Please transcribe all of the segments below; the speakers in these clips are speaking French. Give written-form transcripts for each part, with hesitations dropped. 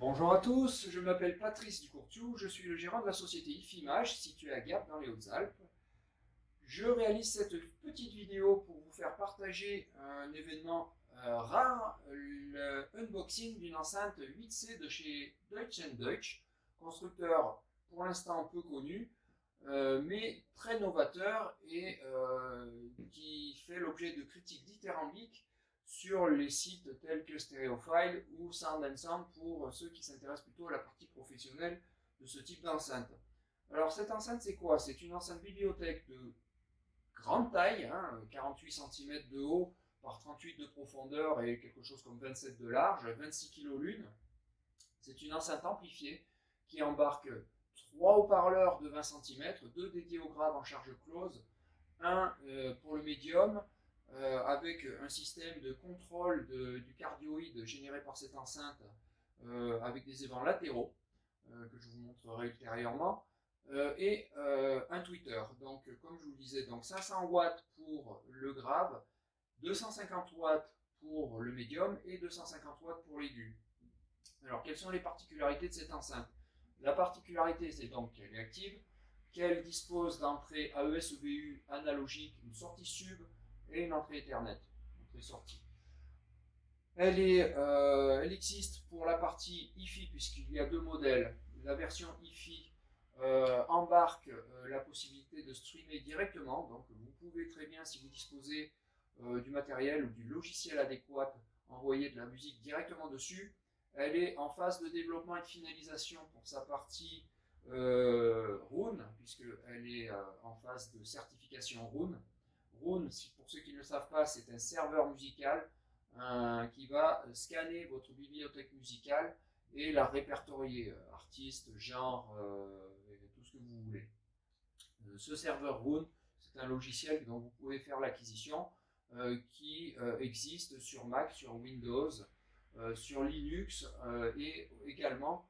Bonjour à tous, je m'appelle Patrice Ducourtiou, je suis le gérant de la société IFIMAGE située à Gap dans les Hautes-Alpes. Je réalise cette petite vidéo pour vous faire partager un événement rare, le unboxing d'une enceinte 8C de chez Deutsch Deutsch, constructeur pour l'instant peu connu, mais très novateur et qui fait l'objet de critiques dithyrambiques sur les sites tels que Stereophile ou Sound Sound pour ceux qui s'intéressent plutôt à la partie professionnelle de ce type d'enceinte. Alors cette enceinte c'est quoi? C'est une enceinte bibliothèque de grande taille, hein, 48 cm de haut par 38 de profondeur et quelque chose comme 27 de large, 26 kg l'une. C'est une enceinte amplifiée qui embarque 3 haut-parleurs de 20 cm, 2 dédiés au grave en charge close, un pour le médium, avec un système de contrôle du cardioïde généré par cette enceinte avec des évents latéraux que je vous montrerai ultérieurement, et un tweeter. Donc, comme je vous le disais, donc 500 watts pour le grave, 250 watts pour le médium et 250 watts pour l'aigu. Alors, quelles sont les particularités de cette enceinte? La particularité, c'est donc qu'elle est active, qu'elle dispose d'entrée AES-EBU analogique, une sortie sub et une entrée Ethernet, entrée-sortie. Elle existe pour la partie IFI puisqu'il y a deux modèles. La version IFI embarque la possibilité de streamer directement, donc vous pouvez très bien, si vous disposez du matériel ou du logiciel adéquat, envoyer de la musique directement dessus. Elle est en phase de développement et de finalisation pour sa partie Roon, puisqu'elle est en phase de certification Roon. Roon, pour ceux qui ne le savent pas, c'est un serveur musical qui va scanner votre bibliothèque musicale et la répertorier, artistes, genre, et tout ce que vous voulez. Ce serveur Roon, c'est un logiciel dont vous pouvez faire l'acquisition qui existe sur Mac, sur Windows, sur Linux et également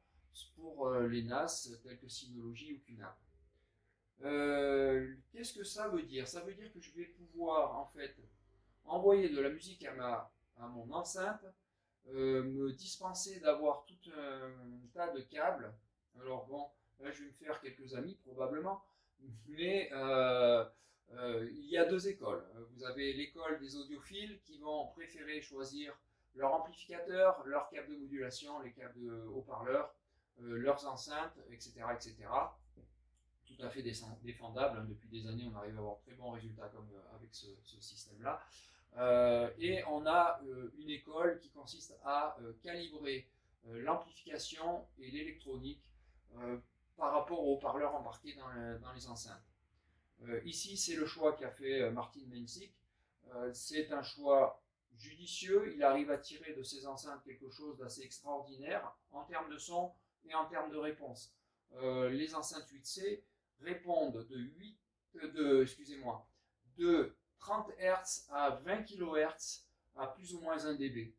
pour les NAS tels que Synology ou QNAP. Qu'est-ce que ça veut dire? Ça veut dire que je vais pouvoir en fait envoyer de la musique à mon enceinte, me dispenser d'avoir tout un tas de câbles. Alors bon, là je vais me faire quelques amis probablement, mais il y a deux écoles. Vous avez l'école des audiophiles qui vont préférer choisir leur amplificateur, leur câble de modulation, les câbles de haut-parleurs, leurs enceintes, etc., etc. Tout à fait défendable. Hein. Depuis des années, on arrive à avoir très bons résultats comme avec ce système-là. Et on a une école qui consiste à calibrer l'amplification et l'électronique par rapport aux haut-parleurs embarqués dans les enceintes. Ici, c'est le choix qu'a fait Martin Mensick. C'est un choix judicieux. Il arrive à tirer de ces enceintes quelque chose d'assez extraordinaire en termes de son et en termes de réponse. Les enceintes 8C répondent de 30 Hz à 20 kHz à plus ou moins 1 dB.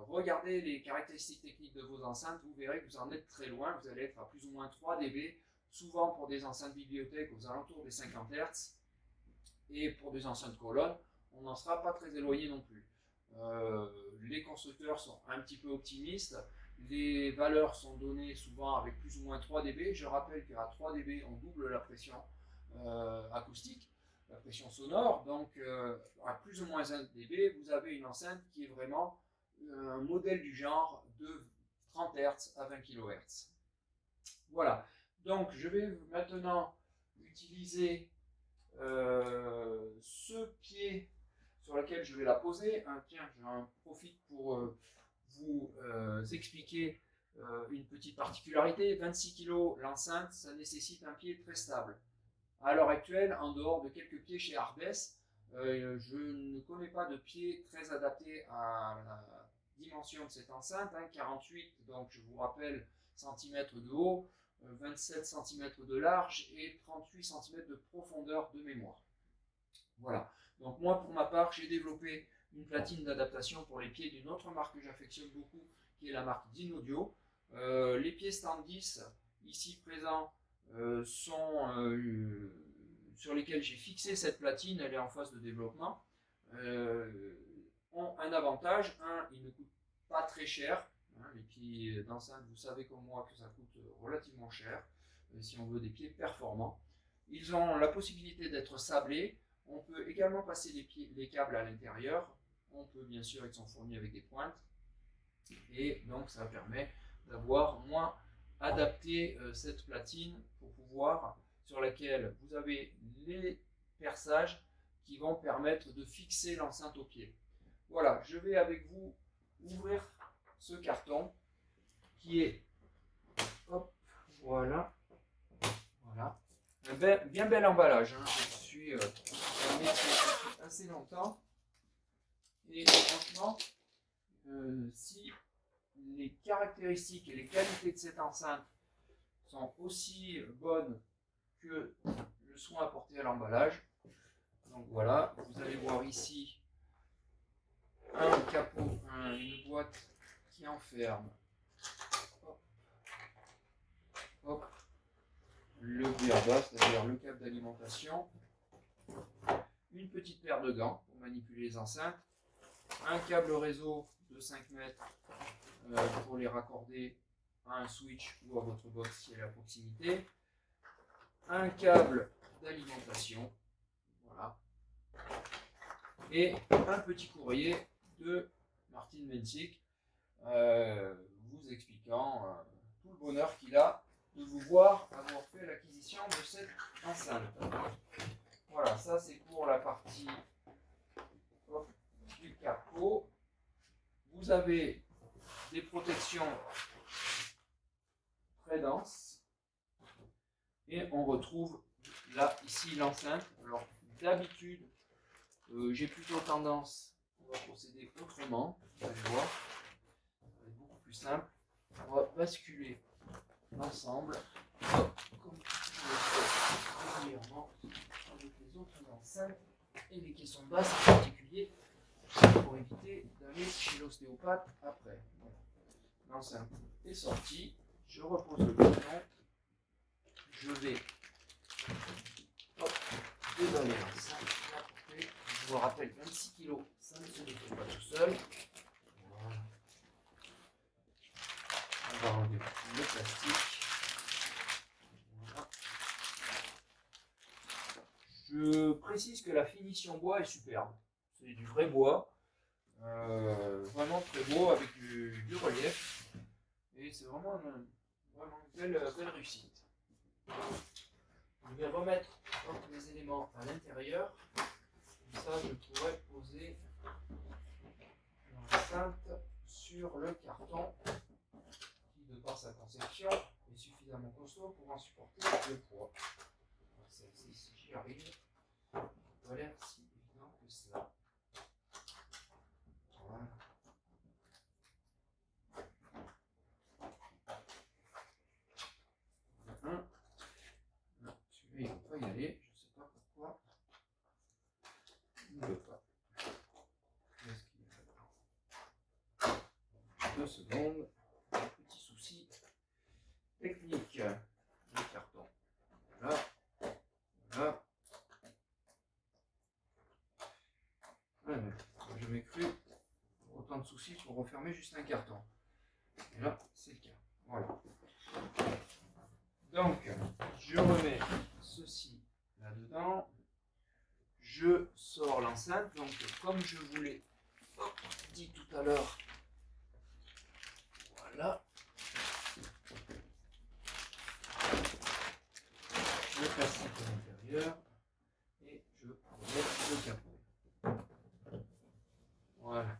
Regardez les caractéristiques techniques de vos enceintes, vous verrez que vous en êtes très loin, vous allez être à plus ou moins 3 dB, souvent pour des enceintes bibliothèques aux alentours des 50 Hz, et pour des enceintes colonnes, on n'en sera pas très éloigné non plus. Les constructeurs sont un petit peu optimistes, les valeurs sont données souvent avec plus ou moins 3 dB. Je rappelle qu'à 3 dB, on double la pression acoustique, la pression sonore. Donc, à plus ou moins 1 dB, vous avez une enceinte qui est vraiment un modèle du genre de 30 Hz à 20 kHz. Voilà. Donc, je vais maintenant utiliser ce pied sur lequel je vais la poser. Tiens, j'en profite pour vous expliquer une petite particularité. 26 kg l'enceinte, ça nécessite un pied très stable. À l'heure actuelle, en dehors de quelques pieds chez Ardès, je ne connais pas de pied très adapté à la dimension de cette enceinte, hein, 48, donc je vous rappelle, centimètres de haut, 27 cm de large et 38 cm de profondeur de mémoire. Voilà. Donc moi, pour ma part, j'ai développé une platine d'adaptation pour les pieds d'une autre marque que j'affectionne beaucoup, qui est la marque Dynaudio. Les pieds stand 10, ici présents, sur lesquels j'ai fixé cette platine, elle est en phase de développement, ont un avantage. Un, ils ne coûtent pas très cher. Les pieds d'enceinte, vous savez comme moi que ça coûte relativement cher si on veut des pieds performants. Ils ont la possibilité d'être sablés. On peut également passer les câbles à l'intérieur. On peut bien sûr, ils sont fournis avec des pointes. Et donc ça permet d'avoir moins adapté cette platine pour pouvoir, sur laquelle vous avez les perçages qui vont permettre de fixer l'enceinte au pied. Voilà, je vais avec vous ouvrir ce carton qui est, hop, voilà, un bien bel emballage. Je suis assez longtemps et franchement, si les caractéristiques et les qualités de cette enceinte sont aussi bonnes que le soin apporté à l'emballage, donc voilà, vous allez voir ici un capot, une boîte qui enferme hop, le BABA, c'est-à-dire le câble d'alimentation, une petite paire de gants pour manipuler les enceintes, un câble réseau de 5 mètres pour les raccorder à un switch ou à votre box si elle est à proximité, un câble d'alimentation, voilà, et un petit courrier de Martin Mensik vous expliquant tout le bonheur qu'il a de vous voir avoir fait l'acquisition de cette enceinte. Voilà, ça c'est pour la partie du capot. Vous avez des protections très denses et on retrouve là ici l'enceinte. Alors d'habitude j'ai plutôt tendance, on va procéder autrement, vous allez voir, ça va être beaucoup plus simple. On va basculer l'ensemble comme je le fais régulièrement avec les autres enceintes et les caissons de basse en particulier pour éviter d'aller chez l'ostéopathe après. Voilà. L'enceinte est sortie, je repose le bouton, je vais déballer l'enceinte. Je vous rappelle, 26 kg, ça ne se nettoie pas tout seul. Voilà. On va enlever le plastique. Voilà. Je précise que la finition bois est superbe. C'est du vrai bois. Vraiment très beau avec du relief. Et c'est vraiment une belle réussite. Je vais remettre les éléments à l'intérieur. Ça, je pourrais poser l'enceinte sur le carton qui, de par sa conception, est suffisamment costaud pour en supporter le poids. Celle-ci, si j'y arrive, n'a pas l'air si évident que cela. Voilà. Celui-là, il ne peut pas y aller, je ne sais pas pourquoi. Il ne veut pas. 2 secondes, petit souci technique du carton. Voilà, voilà. J'ai jamais cru autant de soucis pour refermer juste un carton. Et là, c'est le cas. Voilà. Donc, je remets ceci là-dedans. Je sors l'enceinte. Donc, comme je vous l'ai dit tout à l'heure, voilà. Le plastique à l'intérieur et je remets le capot. Voilà.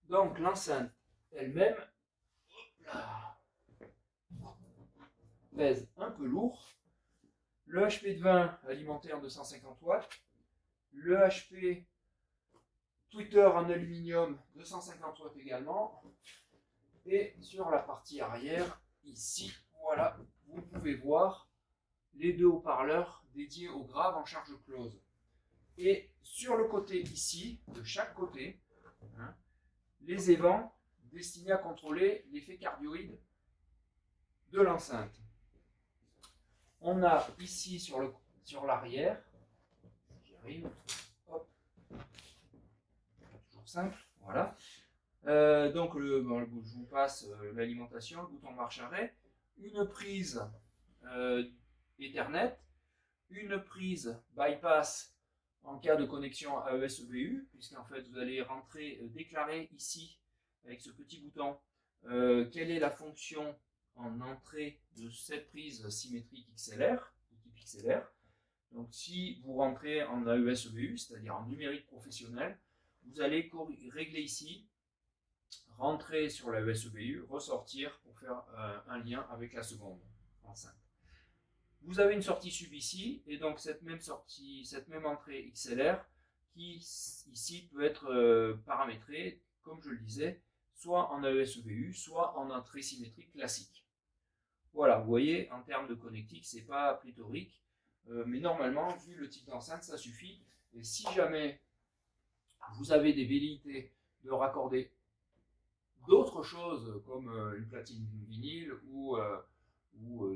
Donc l'enceinte elle-même pèse un peu lourd. Le HP de 20 alimenté en 250 watts. Le HP tweeter en aluminium 250 watts également. Et sur la partie arrière, ici, voilà, vous pouvez voir les 2 haut-parleurs dédiés au grave en charge close. Et sur le côté ici, de chaque côté, les évents destinés à contrôler l'effet cardioïde de l'enceinte. On a ici sur l'arrière, si j'y arrive, hop, toujours simple, voilà, Donc je vous passe l'alimentation, le bouton marche arrêt, une prise Ethernet, une prise bypass en cas de connexion AES-EBU, puisqu'en fait vous allez rentrer, déclarer ici avec ce petit bouton quelle est la fonction en entrée de cette prise symétrique XLR, de type XLR. Donc si vous rentrez en AES-EBU, c'est-à-dire en numérique professionnel, vous allez régler ici, rentrer sur l'AES-EBU, ressortir pour faire un lien avec la seconde enceinte. Vous avez une sortie sub ici, et donc cette même entrée XLR qui ici peut être paramétrée, comme je le disais, soit en AES-EBU, soit en entrée symétrique classique. Voilà, vous voyez, en termes de connectique, c'est pas pléthorique, mais normalement, vu le type d'enceinte, ça suffit. Et si jamais vous avez des velléités de raccorder d'autres choses, comme une platine vinyle ou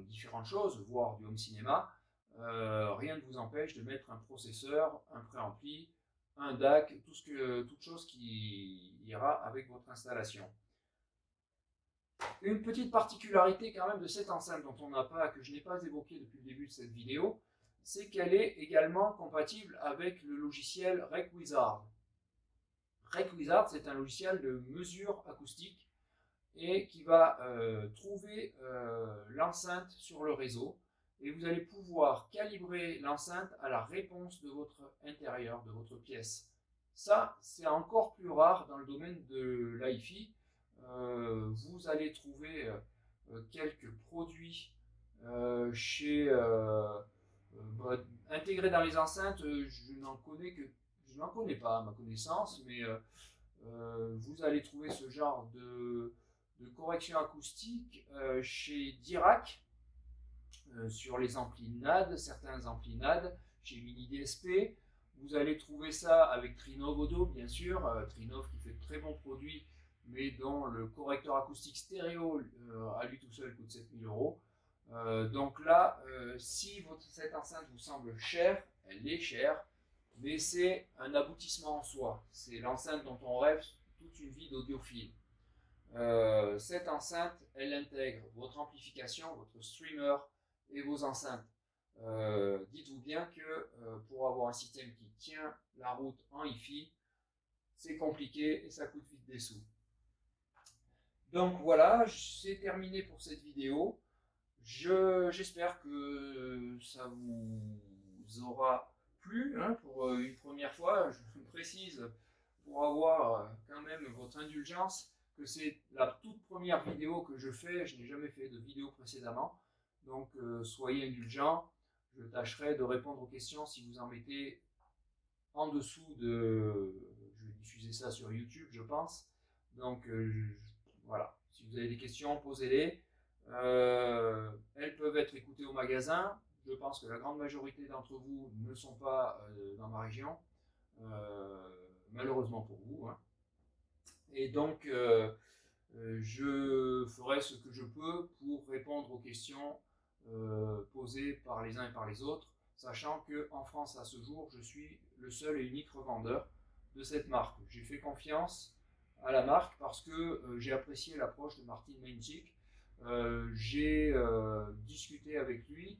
différentes choses, voire du home cinéma, rien ne vous empêche de mettre un processeur, un préampli, un DAC, toute chose qui ira avec votre installation. Une petite particularité quand même de cette enceinte que je n'ai pas évoquée depuis le début de cette vidéo, c'est qu'elle est également compatible avec le logiciel RecWizard. RecWizard, c'est un logiciel de mesure acoustique et qui va trouver l'enceinte sur le réseau, et vous allez pouvoir calibrer l'enceinte à la réponse de votre intérieur, de votre pièce. Ça, c'est encore plus rare dans le domaine de l'hi-fi. Vous allez trouver quelques produits intégrés dans les enceintes. Je n'en connais pas à ma connaissance, mais vous allez trouver ce genre de correction acoustique chez Dirac, sur les amplis NAD, certains amplis NAD, chez Mini DSP. Vous allez trouver ça avec Trinov Audio, bien sûr, Trinov qui fait de très bons produits, mais dont le correcteur acoustique stéréo à lui tout seul coûte 7000 euros. Donc là, si cette enceinte vous semble chère, elle est chère, mais c'est un aboutissement en soi. C'est l'enceinte dont on rêve toute une vie d'audiophile. Cette enceinte, elle intègre votre amplification, votre streamer et vos enceintes. Dites-vous bien que pour avoir un système qui tient la route en hi-fi, c'est compliqué et ça coûte vite des sous. Donc voilà, c'est terminé pour cette vidéo. J'espère que ça vous aura plu, hein, pour une première fois. Je précise, pour avoir quand même votre indulgence, que c'est la toute première vidéo que je fais. Je n'ai jamais fait de vidéo précédemment, donc soyez indulgents. Je tâcherai de répondre aux questions si vous en mettez en dessous de... Je vais diffuser ça sur YouTube, je pense. Donc voilà, si vous avez des questions, posez-les. Elles peuvent être écoutées au magasin. Je pense que la grande majorité d'entre vous ne sont pas dans ma région, malheureusement pour vous, hein. Et donc, je ferai ce que je peux pour répondre aux questions posées par les uns et par les autres, sachant qu'en France, à ce jour, je suis le seul et unique revendeur de cette marque. J'ai fait confiance à la marque parce que j'ai apprécié l'approche de Martin Meinzig. J'ai discuté avec lui,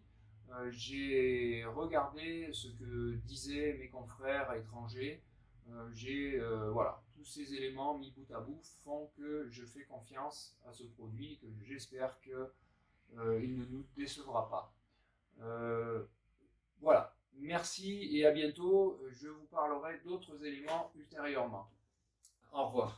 j'ai regardé ce que disaient mes confrères étrangers. Voilà, tous ces éléments mis bout à bout font que je fais confiance à ce produit, que j'espère qu'il ne nous décevra pas. Voilà, merci et à bientôt. Je vous parlerai d'autres éléments ultérieurement. Au revoir.